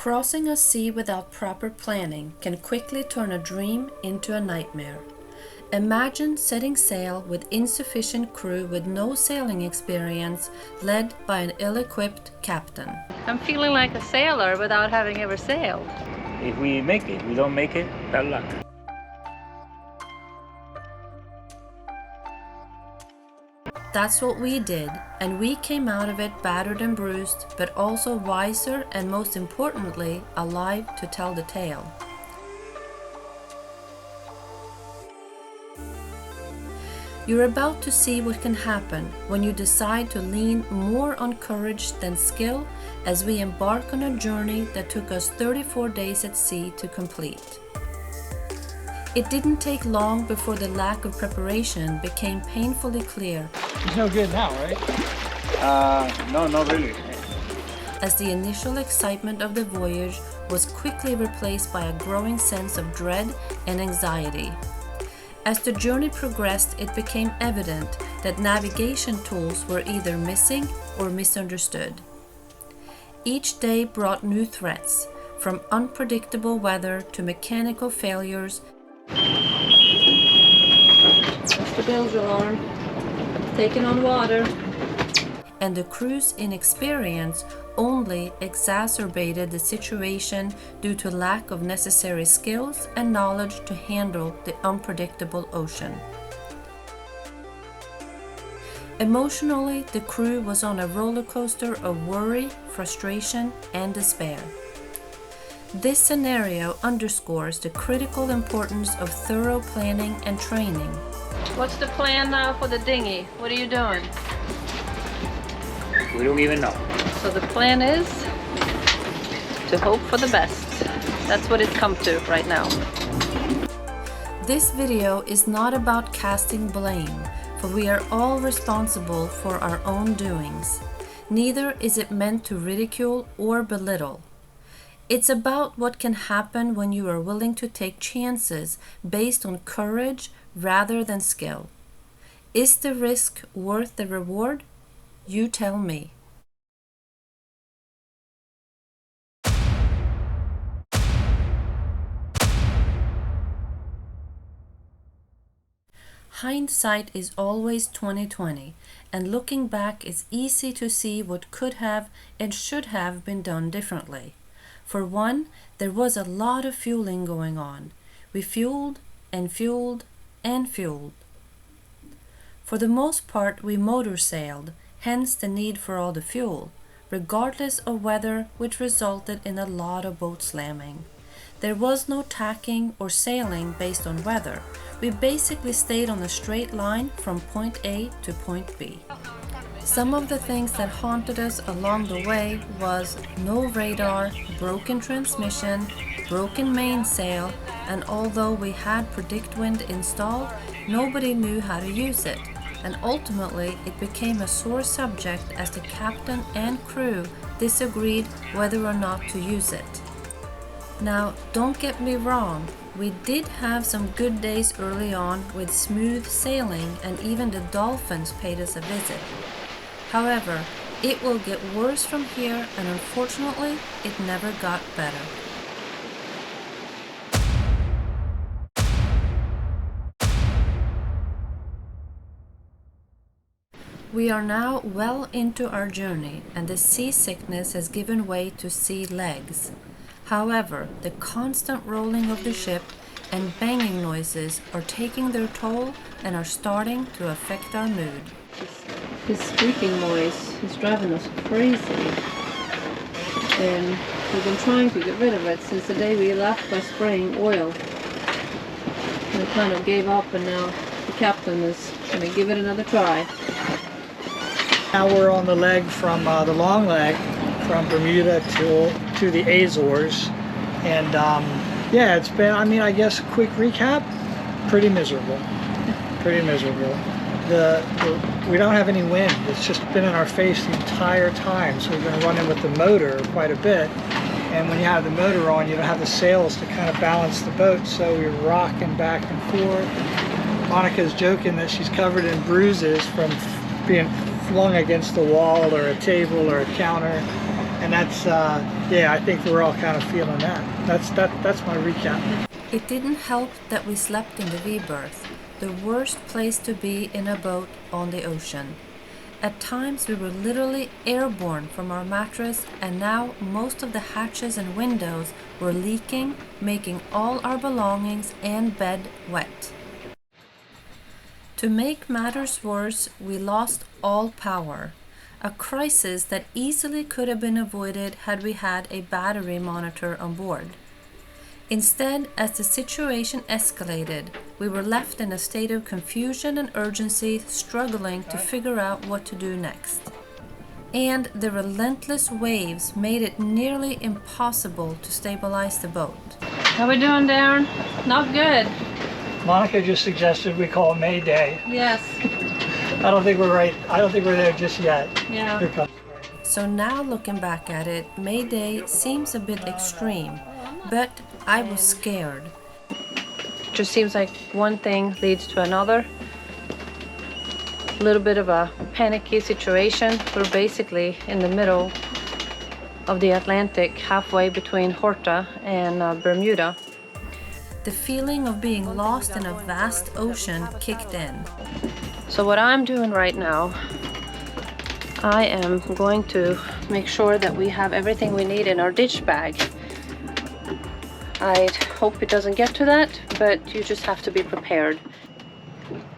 Crossing a sea without proper planning can quickly turn a dream into a nightmare. Imagine setting sail with insufficient crew with no sailing experience, led by an ill-equipped captain. I'm feeling like a sailor without having ever sailed. If we make it, we don't make it, bad luck. That's what we did, and we came out of it battered and bruised, but also wiser and most importantly, alive to tell the tale. You're about to see what can happen when you decide to lean more on courage than skill as we embark on a journey that took us 34 days at sea to complete. It didn't take long before the lack of preparation became painfully clear. It's no good now, right? No, not really. As the initial excitement of the voyage was quickly replaced by a growing sense of dread and anxiety. As the journey progressed, it became evident that navigation tools were either missing or misunderstood. Each day brought new threats, from unpredictable weather to mechanical failures. That's the bilge alarm. Taking on water. And the crew's inexperience only exacerbated the situation due to lack of necessary skills and knowledge to handle the unpredictable ocean. Emotionally, the crew was on a roller coaster of worry, frustration, and despair. This scenario underscores the critical importance of thorough planning and training. What's the plan now for the dinghy? What are you doing? We don't even know. So the plan is to hope for the best. That's what it's come to right now. This video is not about casting blame, for we are all responsible for our own doings. Neither is it meant to ridicule or belittle. It's about what can happen when you are willing to take chances based on courage rather than skill. Is the risk worth the reward? You tell me. Hindsight is always 20/20, and looking back it's easy to see what could have and should have been done differently. For one, there was a lot of fueling going on. We fueled and fueled and fueled. For the most part, we motor sailed, hence the need for all the fuel, regardless of weather, which resulted in a lot of boat slamming. There was no tacking or sailing based on weather. We basically stayed on a straight line from point A to point B. Some of the things that haunted us along the way was no radar, broken transmission, broken mainsail, and although we had PredictWind installed, nobody knew how to use it, and ultimately it became a sore subject as the captain and crew disagreed whether or not to use it. Now, don't get me wrong, we did have some good days early on with smooth sailing, and even the dolphins paid us a visit. However, it will get worse from here, and unfortunately, it never got better. We are now well into our journey, and the seasickness has given way to sea legs. However, the constant rolling of the ship and banging noises are taking their toll and are starting to affect our mood. This squeaking noise is driving us crazy. And we've been trying to get rid of it since the day we left by spraying oil. We kind of gave up, and now the captain is going to give it another try. Now we're on the leg from the long leg from Bermuda to the Azores, and yeah, it's been, I guess a quick recap, pretty miserable. We don't have any wind. It's just been in our face the entire time, so we've been running with the motor quite a bit, and when you have the motor on, you don't have the sails to kind of balance the boat, so we're rocking back and forth. Monica's joking that she's covered in bruises from being flung against the wall or a table or a counter. And that's, yeah, I think we're all kind of feeling that. That's my recap. It didn't help that we slept in the V-berth, the worst place to be in a boat on the ocean. At times we were literally airborne from our mattress, and now most of the hatches and windows were leaking, making all our belongings and bed wet. To make matters worse, we lost all power, a crisis that easily could have been avoided had we had a battery monitor on board. Instead, as the situation escalated, we were left in a state of confusion and urgency, struggling to figure out what to do next. And the relentless waves made it nearly impossible to stabilize the boat. How we doing, Darren? Not good. Monica just suggested we call Mayday. Yes. I don't think we're right. I don't think we're there just yet. Yeah. Here comes. So now looking back at it, Mayday seems a bit extreme, but I was scared. Just seems like one thing leads to another. A little bit of a panicky situation. We're basically in the middle of the Atlantic, halfway between Horta and Bermuda. The feeling of being lost in a vast ocean kicked in. So what I'm doing right now, I am going to make sure that we have everything we need in our ditch bag. I hope it doesn't get to that, but you just have to be prepared.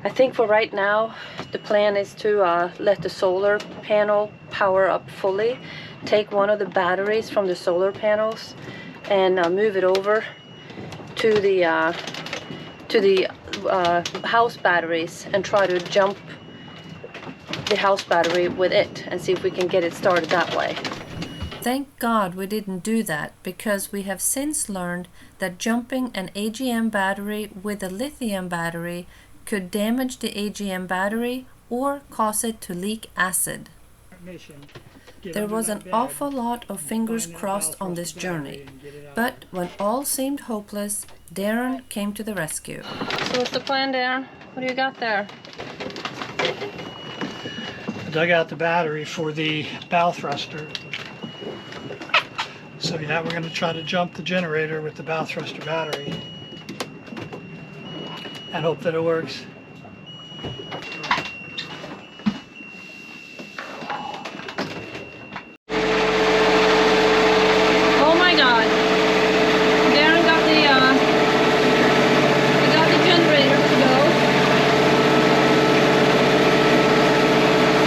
I think for right now, the plan is to let the solar panel power up fully, take one of the batteries from the solar panels and move it over to the house batteries and try to jump the house battery with it and see if we can get it started that way. Thank God we didn't do that, because we have since learned that jumping an AGM battery with a lithium battery could damage the AGM battery or cause it to leak acid. There was an awful lot of fingers crossed on this journey, but when all seemed hopeless, Darren came to the rescue. So what's the plan, Darren? What do you got there? I dug out the battery for the bow thruster. So now we're going to try to jump the generator with the bow thruster battery and hope that it works. Oh my God! Darren got the generator to go.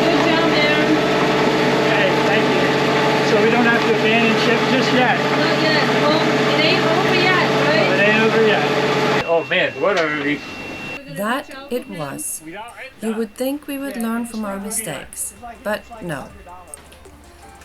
Good job, Darren. Okay, thank you. So we don't have to abandon ship just yet. Not yet. Well, it ain't over yet, right? It ain't over yet. Oh man, what a relief. That it was. You would think we would learn from our mistakes, but no.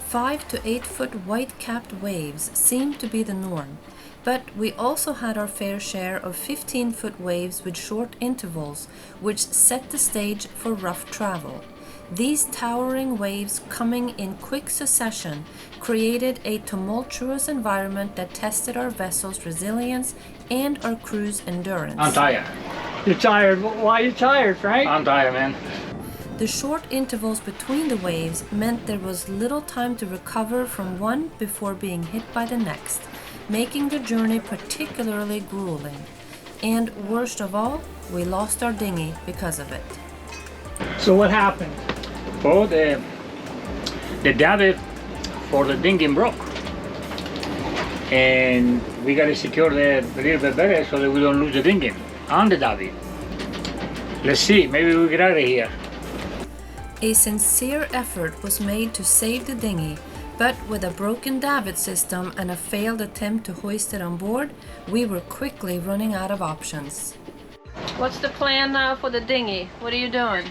5 to 8 foot white-capped waves seemed to be the norm, but we also had our fair share of 15-foot waves with short intervals, which set the stage for rough travel. These towering waves coming in quick succession created a tumultuous environment that tested our vessel's resilience and our crew's endurance. I'm tired. You're tired. Why are you tired, Frank? I'm tired, man. The short intervals between the waves meant there was little time to recover from one before being hit by the next, making the journey particularly grueling. And worst of all, we lost our dinghy because of it. So what happened? Oh, the davit for the dinghy broke. And we gotta secure the a little bit better so that we don't lose the dinghy on the davit. Let's see, maybe we'll get out of here. A sincere effort was made to save the dinghy, but with a broken davit system and a failed attempt to hoist it on board, we were quickly running out of options. What's the plan now for the dinghy? What are you doing?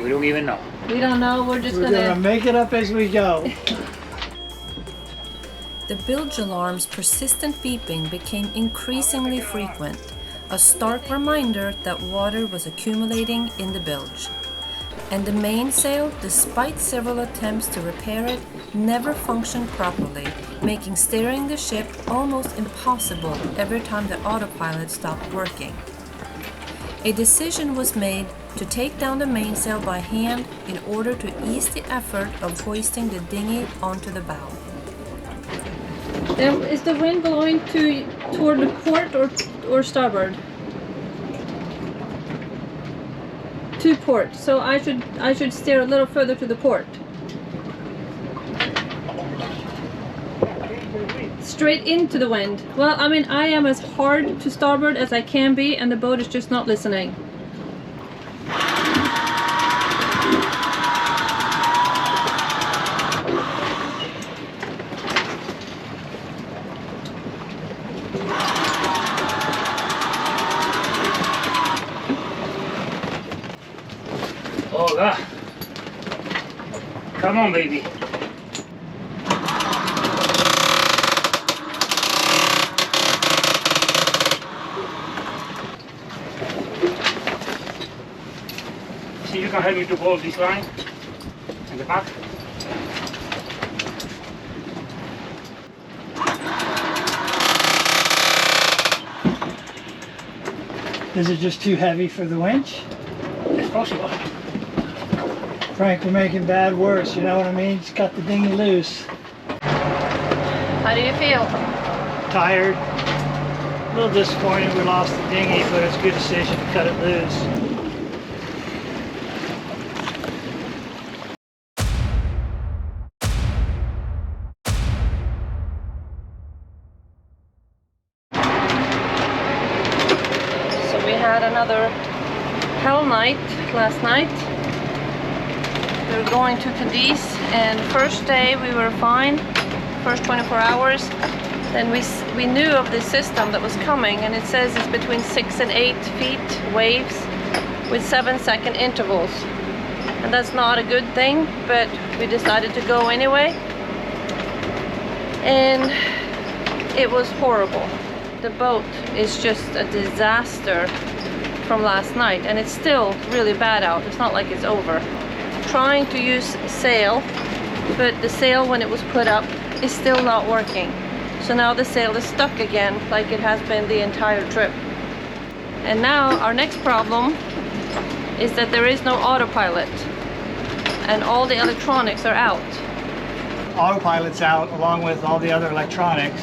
We don't even know. We don't know. We're just We're gonna make it up as we go. The bilge alarm's persistent beeping became increasingly frequent, a stark reminder that water was accumulating in the bilge. And the mainsail, despite several attempts to repair it, never functioned properly, making steering the ship almost impossible every time the autopilot stopped working. A decision was made to take down the mainsail by hand in order to ease the effort of hoisting the dinghy onto the bow. Is the wind blowing toward the port or starboard? To port. So I should steer a little further to the port. Straight into the wind. Well, I mean, I am as hard to starboard as I can be, and the boat is just not listening. Oh, God. Come on, baby. See, you can help me to hold this line in the back. Is it just too heavy for the winch? It's possible. Frank, we're making bad worse, you know what I mean? Just cut the dinghy loose. How do you feel? Tired. A little disappointed we lost the dinghy, but it's a good decision to cut it loose. So we had another hell night last night. We were going to Cadiz, and first day we were fine, first 24 hours. Then we knew of this system that was coming, and it says it's between 6 and 8 feet waves with 7-second intervals. And that's not a good thing, but we decided to go anyway. And it was horrible. The boat is just a disaster from last night, and it's still really bad out. It's not like it's over. Trying to use sail, but the sail when it was put up is still not working. So now the sail is stuck again, like it has been the entire trip. And now our next problem is that there is no autopilot, and all the electronics are out. Autopilot's out along with all the other electronics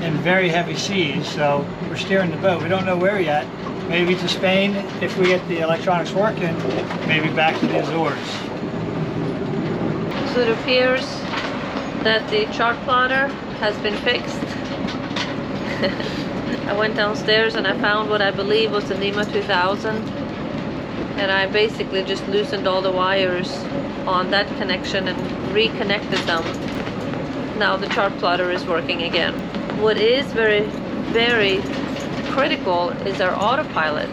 in very heavy seas, so we're steering the boat. We don't know where yet. Maybe to Spain if we get the electronics working, maybe back to the Azores. So it appears that the chart plotter has been fixed. I went downstairs and I found what I believe was the NEMA 2000, and I basically just loosened all the wires on that connection and reconnected them. Now the chart plotter is working again. What is very, very critical is our autopilot,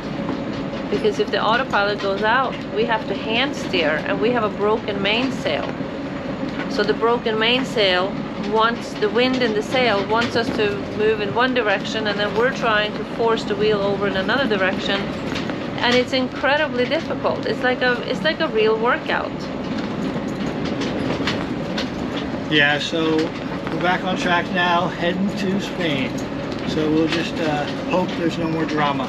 because if the autopilot goes out, we have to hand steer, and we have a broken mainsail. So the broken mainsail wants the wind in the sail wants us to move in one direction, and then we're trying to force the wheel over in another direction, and it's incredibly difficult. It's like a real workout. Yeah, so we're back on track now, heading to Spain. So we'll just hope there's no more drama.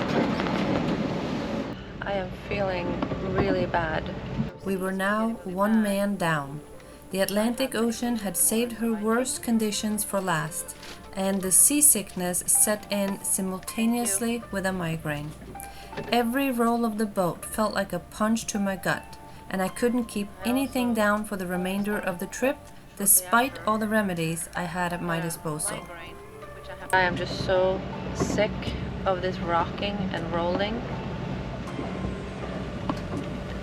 I am feeling really bad. We were now one man down. The Atlantic Ocean had saved her worst conditions for last, and the seasickness set in simultaneously with a migraine. Every roll of the boat felt like a punch to my gut, and I couldn't keep anything down for the remainder of the trip, despite all the remedies I had at my disposal. I am just so sick of this rocking and rolling.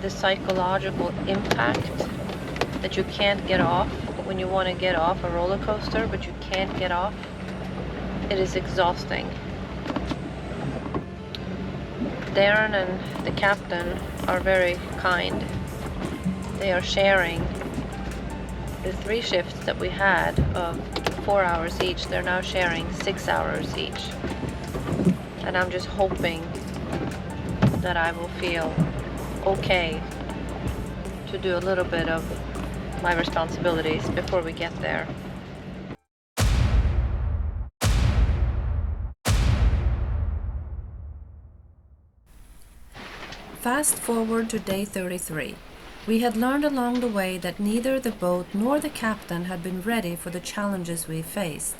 The psychological impact that you can't get off when you want to get off a roller coaster, but you can't get off. It is exhausting. Darren and the captain are very kind. They are sharing the 3 shifts that we had of 4 hours each. They're now sharing 6 hours each. And I'm just hoping that I will feel okay to do a little bit of my responsibilities before we get there. Fast forward to day 33. We had learned along the way that neither the boat nor the captain had been ready for the challenges we faced.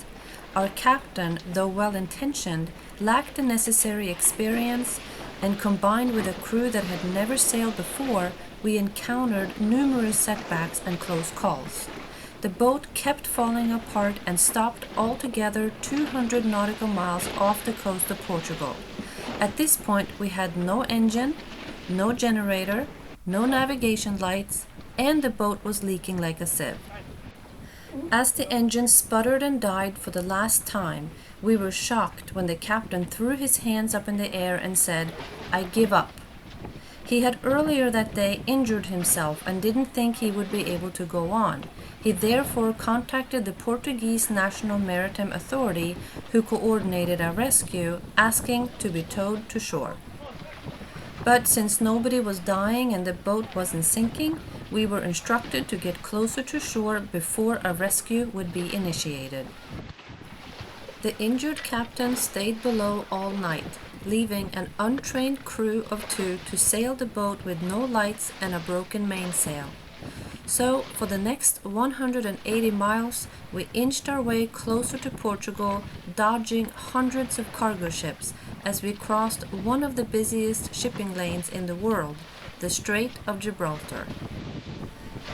Our captain, though well-intentioned, lacked the necessary experience, and combined with a crew that had never sailed before, we encountered numerous setbacks and close calls. The boat kept falling apart and stopped altogether 200 nautical miles off the coast of Portugal. At this point, we had no engine, no generator, no navigation lights, and the boat was leaking like a sieve. As the engine sputtered and died for the last time, we were shocked when the captain threw his hands up in the air and said, "I give up." He had earlier that day injured himself and didn't think he would be able to go on. He therefore contacted the Portuguese Maritime Authority, who coordinated our rescue, asking to be towed to shore. But since nobody was dying and the boat wasn't sinking, we were instructed to get closer to shore before a rescue would be initiated. The injured captain stayed below all night, leaving an untrained crew of 2 to sail the boat with no lights and a broken mainsail. So, for the next 180 miles, we inched our way closer to Portugal, dodging hundreds of cargo ships as we crossed one of the busiest shipping lanes in the world, the Strait of Gibraltar.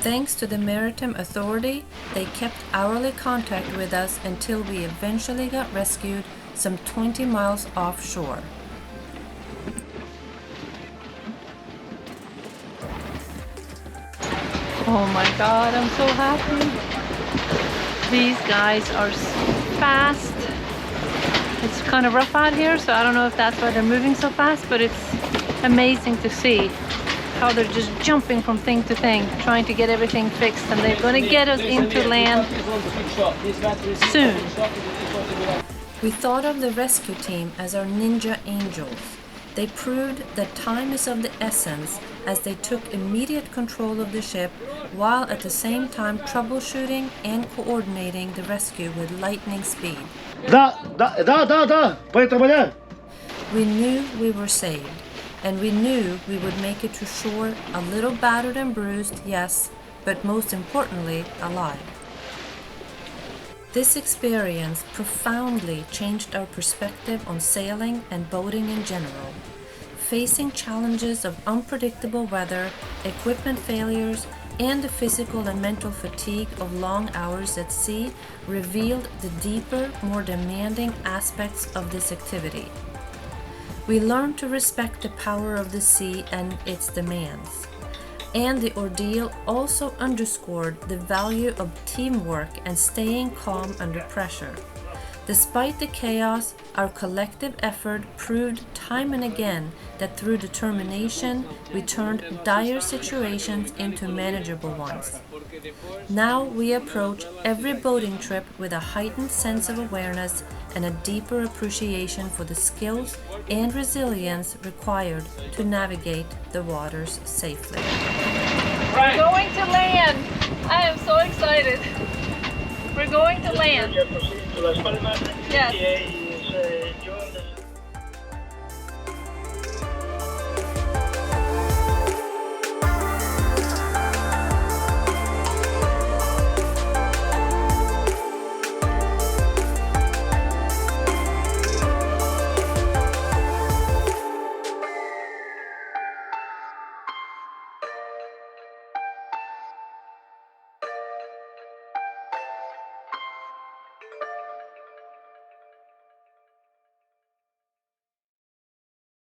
Thanks to the Maritime Authority, they kept hourly contact with us until we eventually got rescued some 20 miles offshore. Oh my god, I'm so happy. These guys are fast. It's kind of rough out here, so I don't know if that's why they're moving so fast, but it's amazing to see how they're just jumping from thing to thing, trying to get everything fixed, and they're going to get us into land soon. We thought of the rescue team as our ninja angels. They proved that time is of the essence, as they took immediate control of the ship while at the same time troubleshooting and coordinating the rescue with lightning speed. We knew we were saved, and we knew we would make it to shore a little battered and bruised, yes, but most importantly, alive. This experience profoundly changed our perspective on sailing and boating in general. Facing challenges of unpredictable weather, equipment failures, and the physical and mental fatigue of long hours at sea revealed the deeper, more demanding aspects of this activity. We learned to respect the power of the sea and its demands. And the ordeal also underscored the value of teamwork and staying calm under pressure. Despite the chaos, our collective effort proved time and again that through determination, we turned dire situations into manageable ones. Now we approach every boating trip with a heightened sense of awareness and a deeper appreciation for the skills and resilience required to navigate the waters safely. We're going to land! I am so excited! We're going to land! Yes.